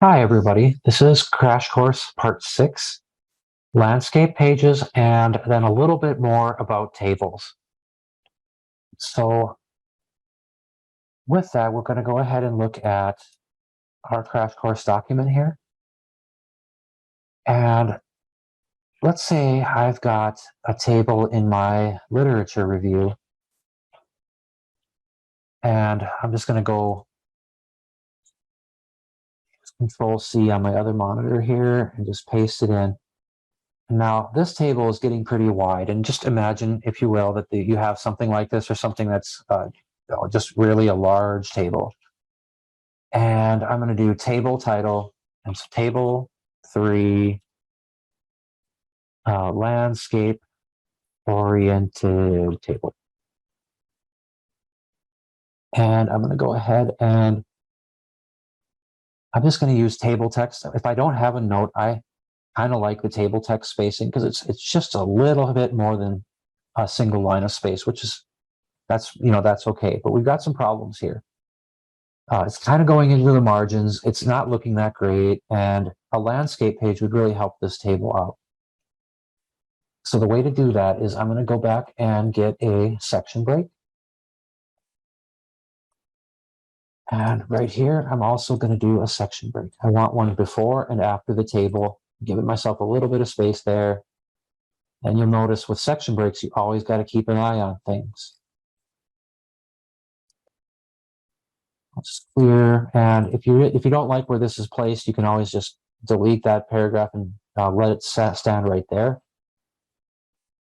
Hi, everybody. This is Crash Course Part 6, Landscape Pages, and then a little bit more about tables. So with that, we're going to go ahead and look at our Crash Course document here. And let's say I've got a table in my literature review, and I'm just going to go Control C on my other monitor here and just paste it in. Now, this table is getting pretty wide, and just imagine, if you will, that you have something like this or something that's just really a large table. And I'm going to do table title, and so table 3, landscape oriented table. And I'm going to go ahead and I'm just going to use table text. If I don't have a note, I kind of like the table text spacing because it's just a little bit more than a single line of space, which is that's okay. But we've got some problems here. It's kind of going into the margins. It's not looking that great, and a landscape page would really help this table out. So the way to do that is I'm going to go back and get a section break. And right here, I'm also going to do a section break. I want one before and after the table, giving myself a little bit of space there. And you'll notice with section breaks, you always got to keep an eye on things. It's clear. And if you don't like where this is placed, you can always just delete that paragraph and let it stand right there.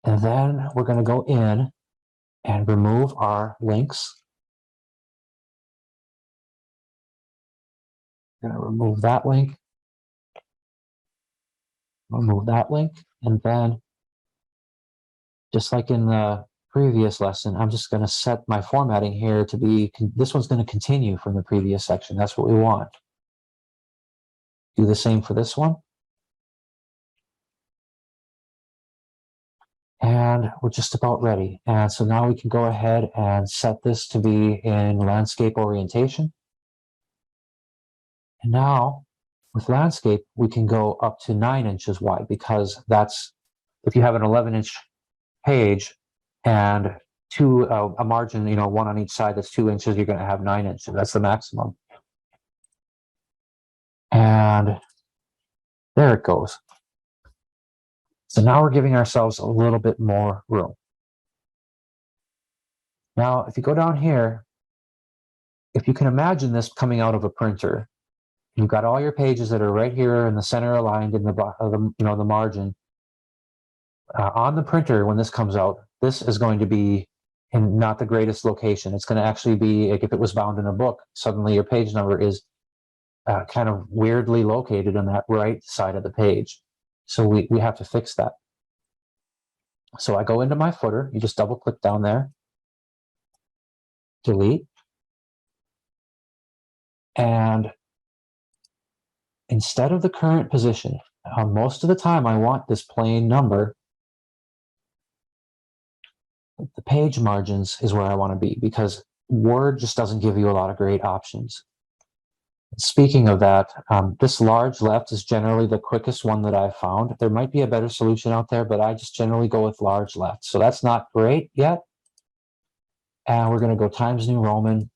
And then we're going to go in and remove our links. I'm going to remove that link, remove that link, and then just like in the previous lesson, I'm just going to set my formatting here to be, this one's going to continue from the previous section. That's what we want. Do the same for this one. And we're just about ready. And so now we can go ahead and set this to be in landscape orientation. And now with landscape, we can go up to 9 inches wide because that's, if you have an 11-inch page and a margin, one on each side, that's 2 inches, you're going to have 9 inches. That's the maximum. And there it goes. So now we're giving ourselves a little bit more room. Now, if you go down here, if you can imagine this coming out of a printer, you've got all your pages that are right here in the center aligned in the margin. On the printer, when this comes out, this is going to be in not the greatest location. It's going to actually be like if it was bound in a book, suddenly your page number is kind of weirdly located on that right side of the page. So we have to fix that. So I go into my footer, you just double click down there, delete, and instead of the current position, most of the time I want this plain number. The page margins is where I want to be because Word just doesn't give you a lot of great options. Speaking of that, this large left is generally the quickest one that I've found. There might be a better solution out there, but I just generally go with large left. So that's not great yet. And we're going to go Times New Roman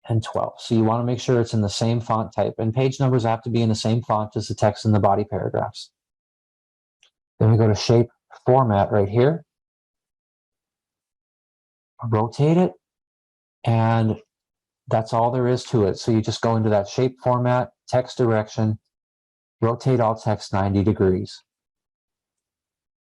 and 12. So you want to make sure it's in the same font type, and page numbers have to be in the same font as the text in the body paragraphs. Then we go to Shape Format right here. Rotate it, and that's all there is to it. So you just go into that shape format, text direction, rotate all text 90 degrees.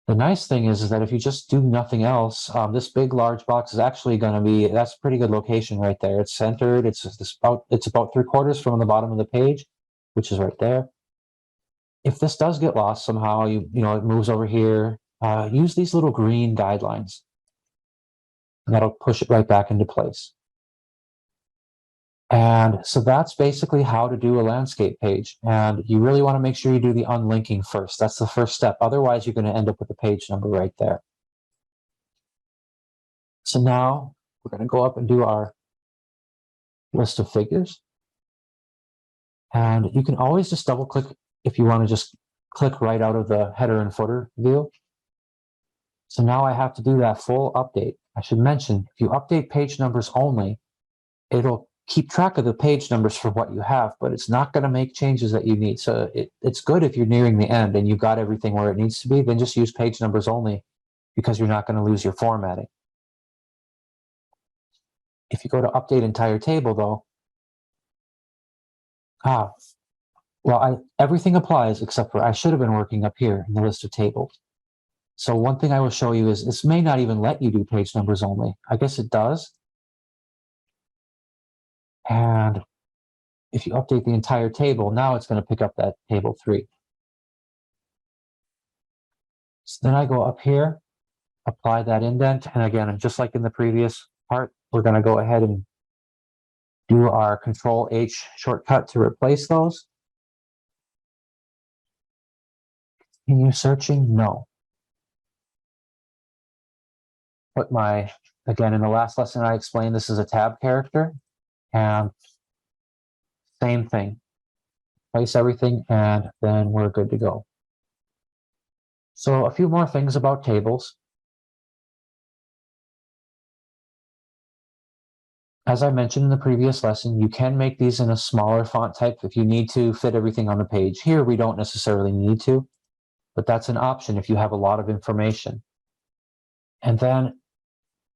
The nice thing is that if you just do nothing else, this big large box is actually going to be, that's a pretty good location right there. It's centered. It's about 3/4 from the bottom of the page, which is right there. If this does get lost somehow, it moves over here, use these little green guidelines, and that'll push it right back into place. And so that's basically how to do a landscape page. And you really want to make sure you do the unlinking first. That's the first step. Otherwise, you're going to end up with the page number right there. So now we're going to go up and do our list of figures. And you can always just double click if you want to just click right out of the header and footer view. So now I have to do that full update. I should mention, if you update page numbers only, it'll keep track of the page numbers for what you have, but it's not going to make changes that you need. So it's good if you're nearing the end and you've got everything where it needs to be, then just use page numbers only because you're not going to lose your formatting. If you go to update entire table though, everything applies except for I should have been working up here in the list of tables. So one thing I will show you is this may not even let you do page numbers only. I guess it does. And if you update the entire table, now it's going to pick up that table 3. So then I go up here, apply that indent. And again, just like in the previous part, we're going to go ahead and do our Control H shortcut to replace those. Continue searching? No. Again, in the last lesson, I explained this is a tab character. And same thing. Place everything, and then we're good to go. So a few more things about tables. As I mentioned in the previous lesson, you can make these in a smaller font type if you need to fit everything on the page. Here, we don't necessarily need to, but that's an option if you have a lot of information. And then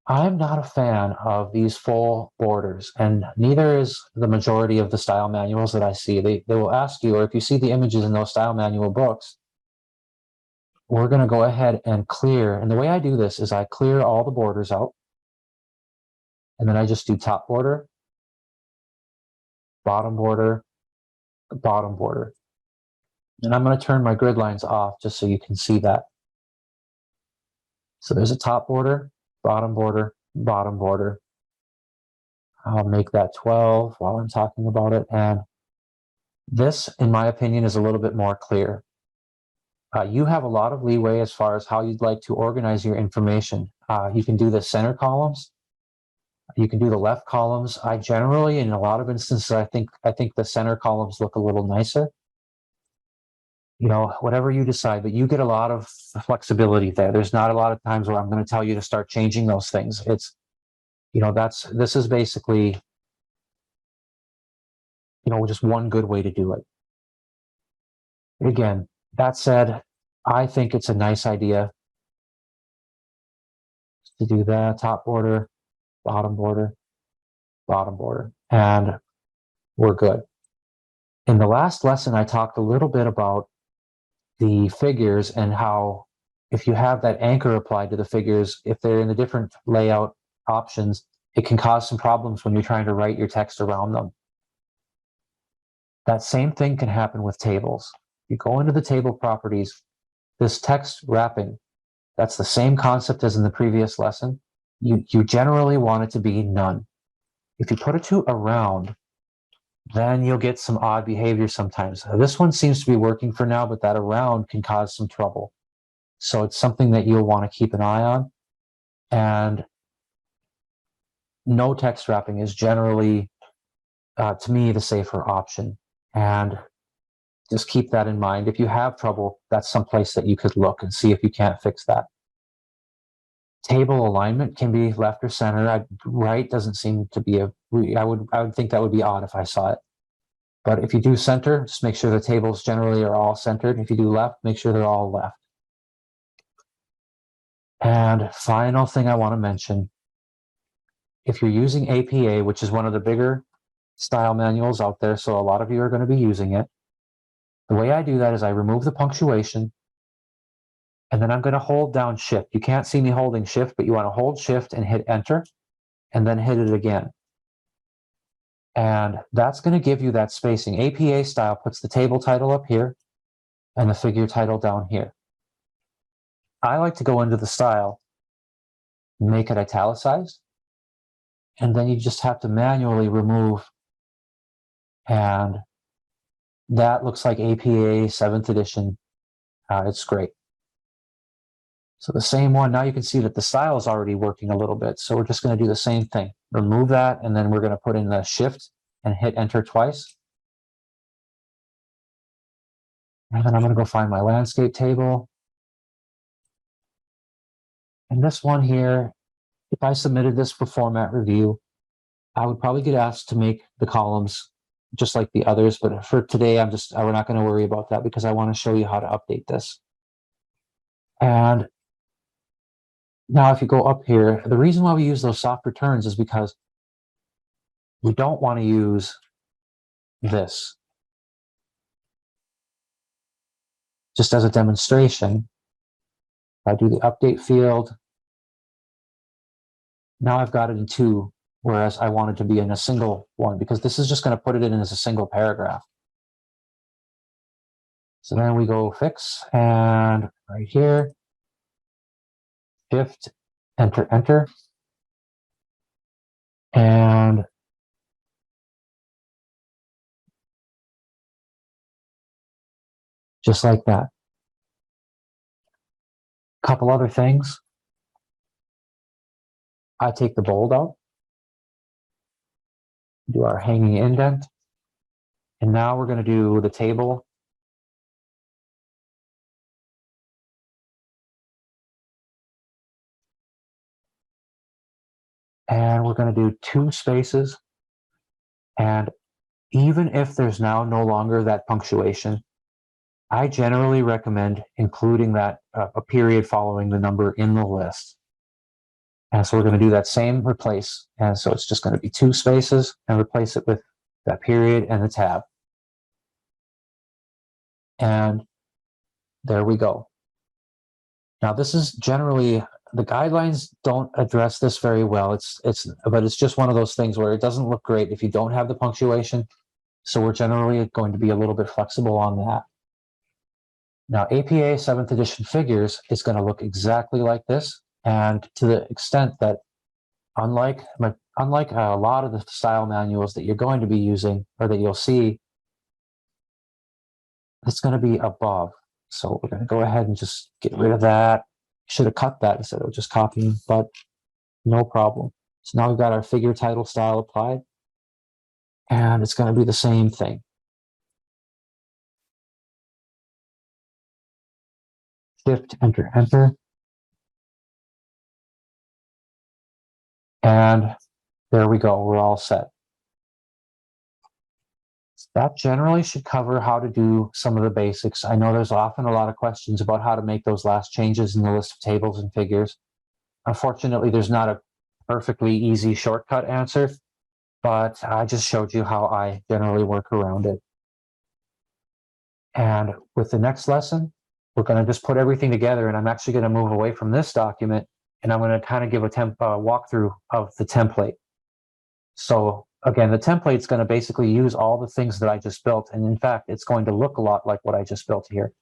I'm not a fan of these full borders, and neither is the majority of the style manuals that I see. They will ask you, or if you see the images in those style manual books, we're going to go ahead and clear. And the way I do this is I clear all the borders out. And then I just do top border, bottom border, bottom border. And I'm going to turn my grid lines off just so you can see that. So there's a top border, bottom border, bottom border. I'll make that 12 while I'm talking about it. And this, in my opinion, is a little bit more clear. You have a lot of leeway as far as how you'd like to organize your information. You can do the center columns. You can do the left columns. I generally, in a lot of instances, I think the center columns look a little nicer. You know, whatever you decide, but you get a lot of flexibility there. There's not a lot of times where I'm going to tell you to start changing those things. It's, you know, this is basically, you know, just one good way to do it. Again, that said, I think it's a nice idea to do that top border, bottom border, and we're good. In the last lesson, I talked a little bit about the figures and how if you have that anchor applied to the figures, if they're in the different layout options, it can cause some problems when you're trying to write your text around them. That same thing can happen with tables. You go into the table properties, this text wrapping, that's the same concept as in the previous lesson. You generally want it to be none. If you put it to around, then you'll get some odd behavior sometimes. This one seems to be working for now, but that around can cause some trouble. So it's something that you'll want to keep an eye on. And no text wrapping is generally, to me, the safer option. And just keep that in mind. If you have trouble, that's someplace that you could look and see if you can't fix that. Table alignment can be left or center. Right doesn't seem to be I would think that would be odd if I saw it. But if you do center, just make sure the tables generally are all centered. If you do left, make sure they're all left. And final thing I want to mention, if you're using APA, which is one of the bigger style manuals out there, so a lot of you are going to be using it, the way I do that is I remove the punctuation, and then I'm going to hold down Shift. You can't see me holding Shift, but you want to hold Shift and hit Enter, and then hit it again. And that's going to give you that spacing. APA style puts the table title up here and the figure title down here. I like to go into the style, make it italicized, and then you just have to manually remove, and that looks like APA 7th edition. It's great. So the same one, now you can see that the style is already working a little bit. So we're just going to do the same thing. Remove that, and then we're going to put in the Shift and hit Enter twice. And then I'm going to go find my landscape table. And this one here, if I submitted this for format review, I would probably get asked to make the columns just like the others. But for today, we're not going to worry about that because I want to show you how to update this. And now if you go up here, the reason why we use those soft returns is because we don't want to use this. Just as a demonstration, if I do the update field, now I've got it in two, whereas I want it to be in a single one because this is just going to put it in as a single paragraph. So then we go fix, and right here, Shift, Enter, Enter. And just like that. A couple other things. I take the bold out, do our hanging indent, and now we're going to do the table. And we're going to do 2 spaces. And even if there's now no longer that punctuation, I generally recommend including that a period following the number in the list. And so we're going to do that same replace. And so it's just going to be 2 spaces and replace it with that period and the tab. And there we go. Now this is generally, the guidelines don't address this very well. But it's just one of those things where it doesn't look great if you don't have the punctuation. So we're generally going to be a little bit flexible on that. Now APA 7th edition figures is going to look exactly like this. And to the extent that unlike a lot of the style manuals that you're going to be using or that you'll see, it's going to be above. So we're going to go ahead and just get rid of that. Should have cut that instead of just copying, but no problem. So now we've got our figure title style applied, and it's going to be the same thing. Shift, Enter, Enter. And there we go. We're all set. That generally should cover how to do some of the basics. I know there's often a lot of questions about how to make those last changes in the list of tables and figures. Unfortunately, there's not a perfectly easy shortcut answer, but I just showed you how I generally work around it. And with the next lesson, we're going to just put everything together, and I'm actually going to move away from this document, and I'm going to kind of give a walkthrough of the template. So again, the template's going to basically use all the things that I just built, and in fact, it's going to look a lot like what I just built here.